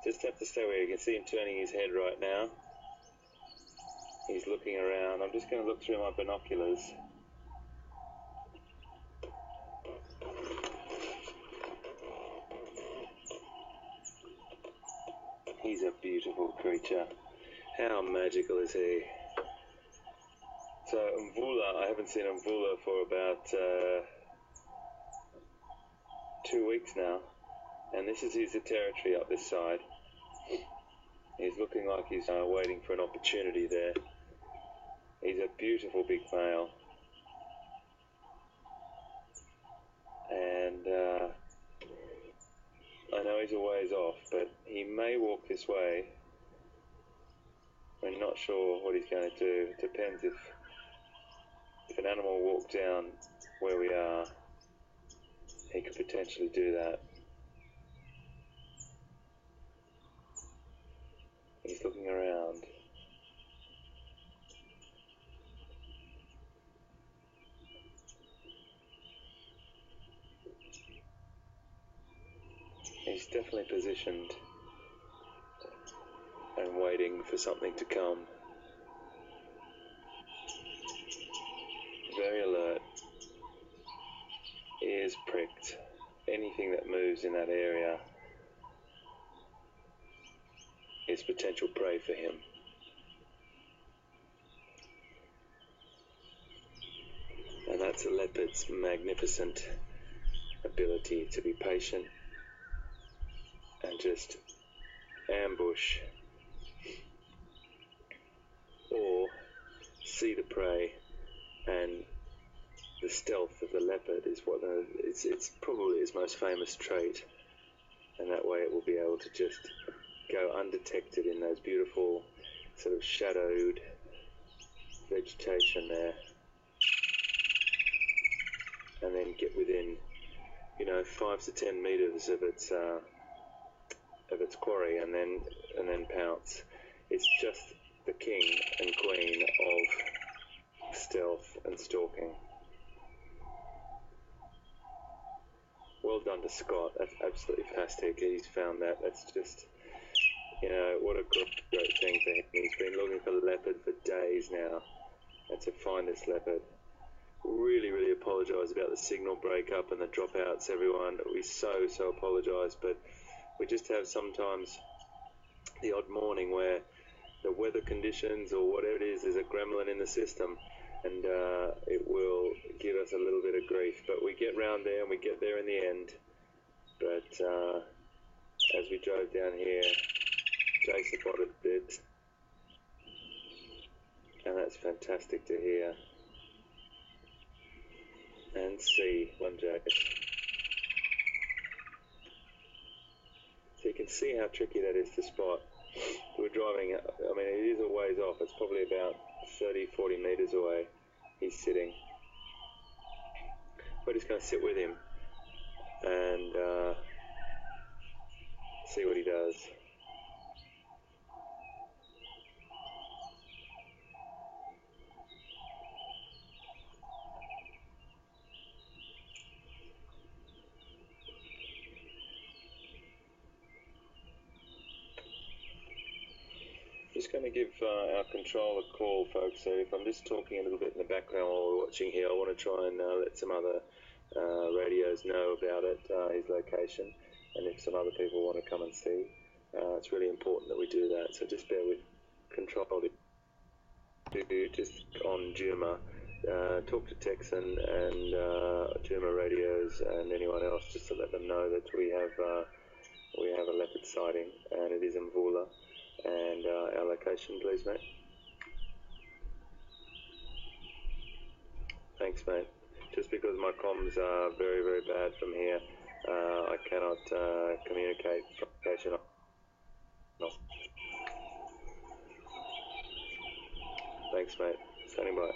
Just have to stay where you can see him turning his head right now. He's looking around. I'm just going to look through my binoculars. He's a beautiful creature. How magical is he? So Mvula, I haven't seen Mvula for about 2 weeks now, and this is his territory up this side. He's looking like he's waiting for an opportunity there. He's a beautiful big male, and I know he's a ways off, but he may walk this way. We're not sure what he's going to do. It depends if an animal walked down where we are, he could potentially do that. He's looking around. He's definitely positioned and waiting for something to come. Very alert. Ears pricked. Anything that moves in that area is potential prey for him. And that's a leopard's magnificent ability to be patient and just ambush or see the prey. And the stealth of the leopard is what it's probably its most famous trait, and that way it will be able to just go undetected in those beautiful sort of shadowed vegetation there, and then get within 5 to 10 meters of its quarry, and then pounce. It's just the king and queen of stealth and stalking. Well done to Scott. That's absolutely fantastic. He's found that. That's just, what a great thing for him. He's been looking for leopard for days now, and to find this leopard. Really, really apologise about the signal breakup and the dropouts, everyone. We so apologise, but we just have sometimes the odd morning where the weather conditions or whatever it is, there's a gremlin in the system, and it will give us a little bit of grief. But we get round there and we get there in the end. But as we drove down here, Jason spotted it, and that's fantastic to hear and see. One Jack. So you can see how tricky that is to spot. We're driving, I mean, it is a ways off. It's probably about 30-40 meters away. He's sitting. We're just going to sit with him and see what he does. Just going to give our controller a call, folks. So if I'm just talking a little bit in the background while we're watching here, I want to try and let some other radios know about it, his location, and if some other people want to come and see. It's really important that we do that. So just bear with control. Just on Juma, talk to Texan and Juma radios and anyone else, just to let them know that we have a leopard sighting, and it is in Mvula. And our location, please, mate. Thanks, mate. Just because my comms are very, very bad from here, I cannot communicate from location. No. Thanks, mate. Standing by.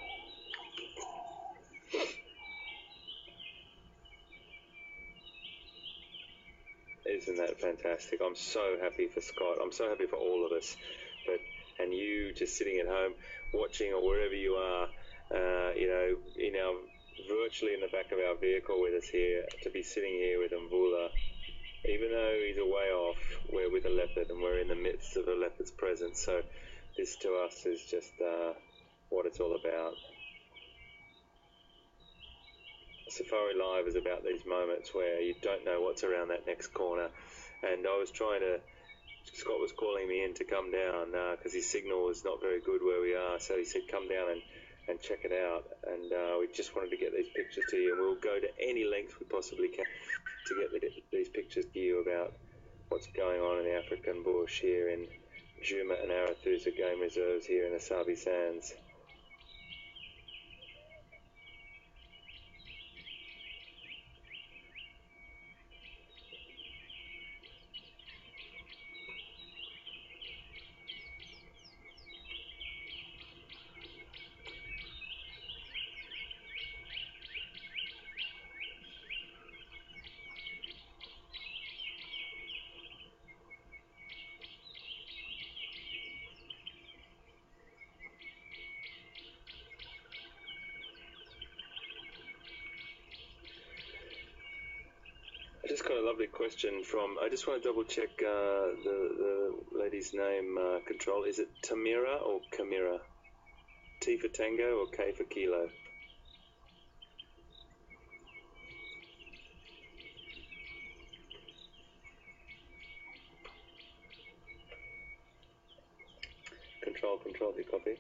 Isn't that fantastic? I'm so happy for Scott. I'm so happy for all of us. And you just sitting at home, watching, or wherever you are, virtually in the back of our vehicle with us here, to be sitting here with Mvula even though he's a way off, we're with a leopard and we're in the midst of a leopard's presence. So this to us is just what it's all about. SafariLive is about these moments where you don't know what's around that next corner. And I was trying to, Scott was calling me in to come down because his signal was not very good where we are. So he said, come down and check it out. And we just wanted to get these pictures to you. And we'll go to any length we possibly can to get these pictures to you about what's going on in the African bush here in Juma and Arathusa game reserves here in the Sabi Sands. I just got a lovely question from, I just want to double check the lady's name, Control. Is it Tamira or Kamira? T for Tango or K for Kilo? Control, do you copy?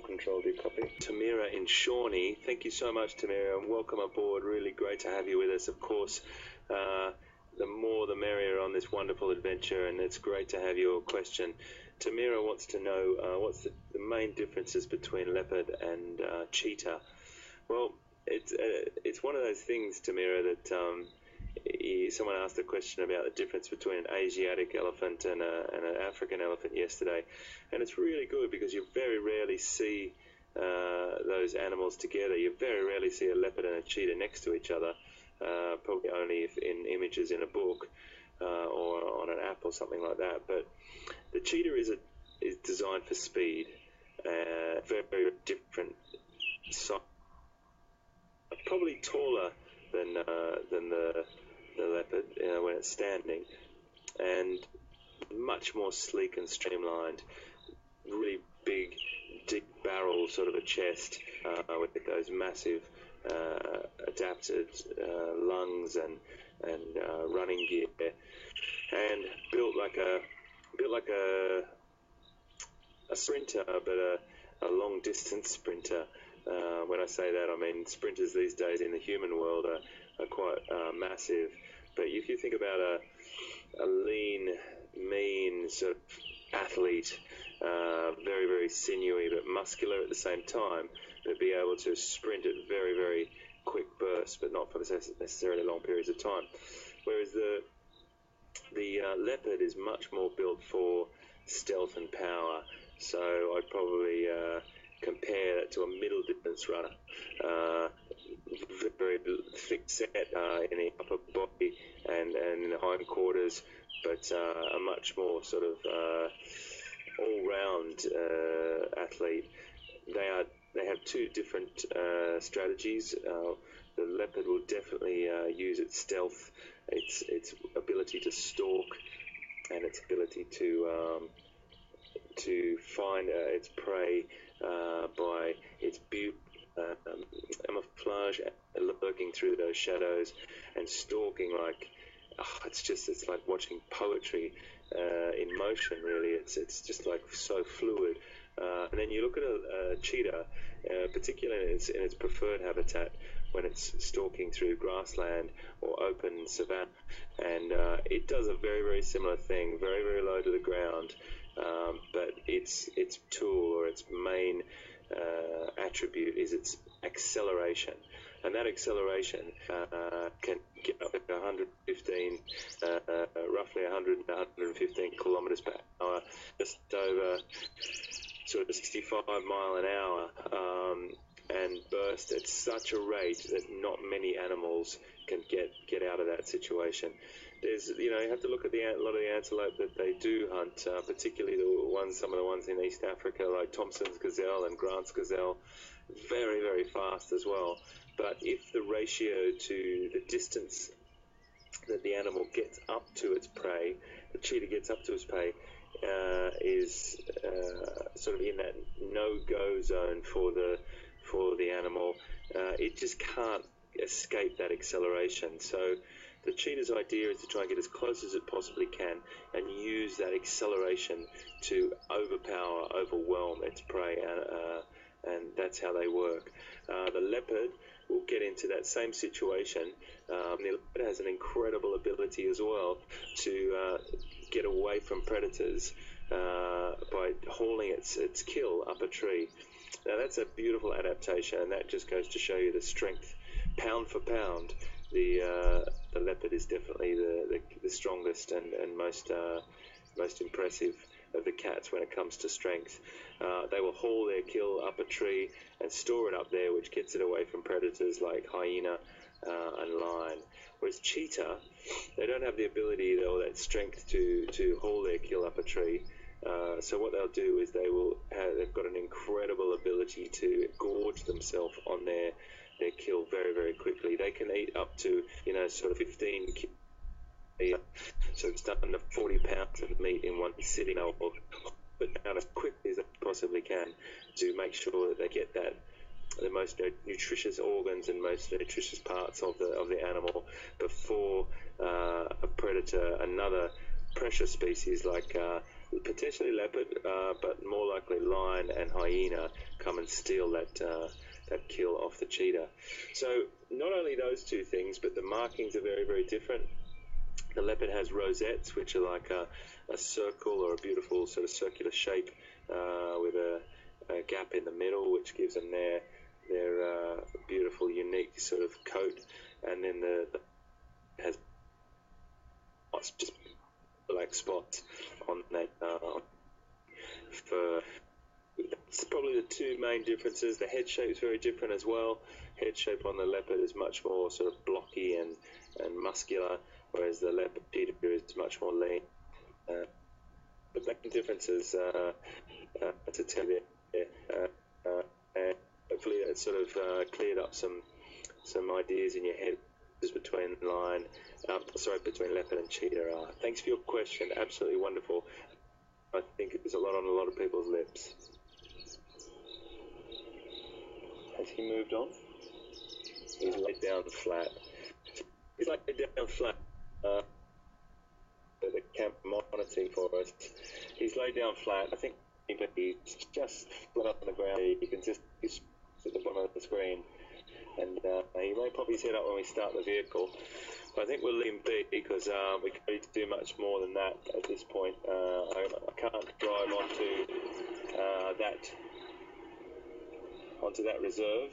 Control, do you copy? Tamira in Shawnee, thank you so much, Tamira, and welcome aboard. Really great to have you with us. Of course, the more the merrier on this wonderful adventure, and it's great to have your question. Tamira wants to know what's the main differences between leopard and cheetah. Well, it's one of those things, Tamira, that someone asked a question about the difference between an Asiatic elephant and an African elephant yesterday, and it's really good because you very rarely see those animals together. You very rarely see a leopard and a cheetah next to each other, probably only if in images in a book or on an app or something like that. But the cheetah is designed for speed, very, very different size, probably taller than the leopard when it's standing, and much more sleek and streamlined. Really big, deep barrel, sort of a chest with those massive adapted lungs and running gear, and built like a sprinter, but a long distance sprinter. When I say that, I mean sprinters these days in the human world are quite massive. But if you think about a lean, mean sort of athlete, very, very sinewy but muscular at the same time, but be able to sprint at very, very quick bursts, but not for necessarily long periods of time. Whereas the leopard is much more built for stealth and power. So I'd probably compare that to a middle distance runner. Very thick set in the upper body and in the hindquarters, but a much more sort of all-round athlete. They have two different strategies. The leopard will definitely use its stealth, its ability to stalk, and its ability to find its prey by its camouflage, lurking through those shadows and stalking like it's like watching poetry in motion. Really, it's just like so fluid. And then you look at a cheetah, particularly in its preferred habitat, when it's stalking through grassland or open savanna, and it does a very, very similar thing, very, very low to the ground, but its tool or its main attribute is its acceleration, and that acceleration can get up to 115, roughly 100 to 115 kilometers per hour, just over sort of 65 mile an hour, and burst at such a rate that not many animals can get out of that situation. There's, you have to look at a lot of the antelope that they do hunt, particularly some of the ones in East Africa, like Thompson's gazelle and Grant's gazelle, very, very fast as well. But if the ratio to the distance that the animal gets up to its prey, the cheetah gets up to its prey, is sort of in that no-go zone for the animal, it just can't escape that acceleration. So the cheetah's idea is to try and get as close as it possibly can and use that acceleration to overwhelm its prey, and that's how they work. The leopard will get into that same situation. The leopard has an incredible ability as well to get away from predators by hauling its kill up a tree. Now that's a beautiful adaptation, and that just goes to show you the strength, pound for pound. The leopard is definitely the strongest and most impressive of the cats when it comes to strength. They will haul their kill up a tree and store it up there, which gets it away from predators like hyena and lion. Whereas cheetah, they don't have the ability or that strength to haul their kill up a tree. So what they'll do is they've got an incredible ability to gorge themselves on their kill very, very quickly. They can eat up to sort of 15 so it's done to 40 pounds of meat in one sitting. They'll put down as quickly as they possibly can to make sure that they get the most nutritious organs and most nutritious parts of the animal before a predator, another pressure species like potentially leopard, but more likely lion and hyena, come and steal that kill off the cheetah. So not only those two things, but the markings are very, very different. The leopard has rosettes, which are like a circle or a beautiful sort of circular shape with a gap in the middle, which gives them their beautiful, unique sort of coat. And then the has just black spots on that fur. That's probably the two main differences. The head shape is very different as well. Head shape on the leopard is much more sort of blocky and muscular, whereas the leopard cheetah is much more lean. But main differences to tell you, and hopefully that sort of cleared up some ideas in your head between between leopard and cheetah. Thanks for your question. Absolutely wonderful. I think there's a lot on a lot of people's lips. Has he moved on? He's laid down flat. He's laid down flat. The camp monitoring for us. He's laid down flat. I think he's just flat up on the ground. You can just he's at the bottom of the screen, and he may pop his head up when we start the vehicle. But I think we'll leave him be because we can't do much more than that at this point. I can't drive onto that reserve.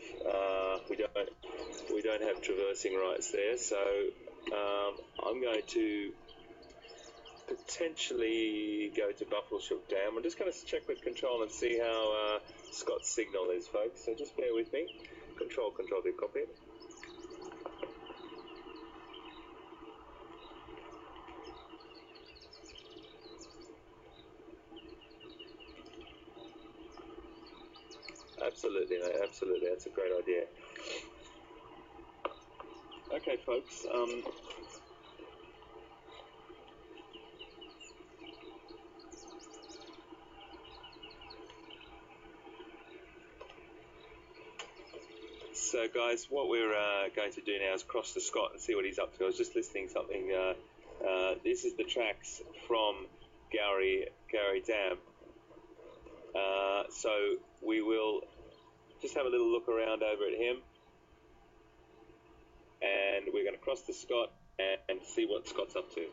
We don't have traversing rights there, so I'm going to potentially go to Buffalo Shook Dam. I'm just going to check with control and see how Scott's signal is, folks. So just bear with me. Control, do copy. Absolutely, mate. Absolutely. That's a great idea. Okay, folks. So, guys, what we're going to do now is cross to Scott and see what he's up to. I was just listening to something. This is the tracks from Gowrie Dam. So we will just have a little look around over at him, and we're going to cross to Scott and see what Scott's up to.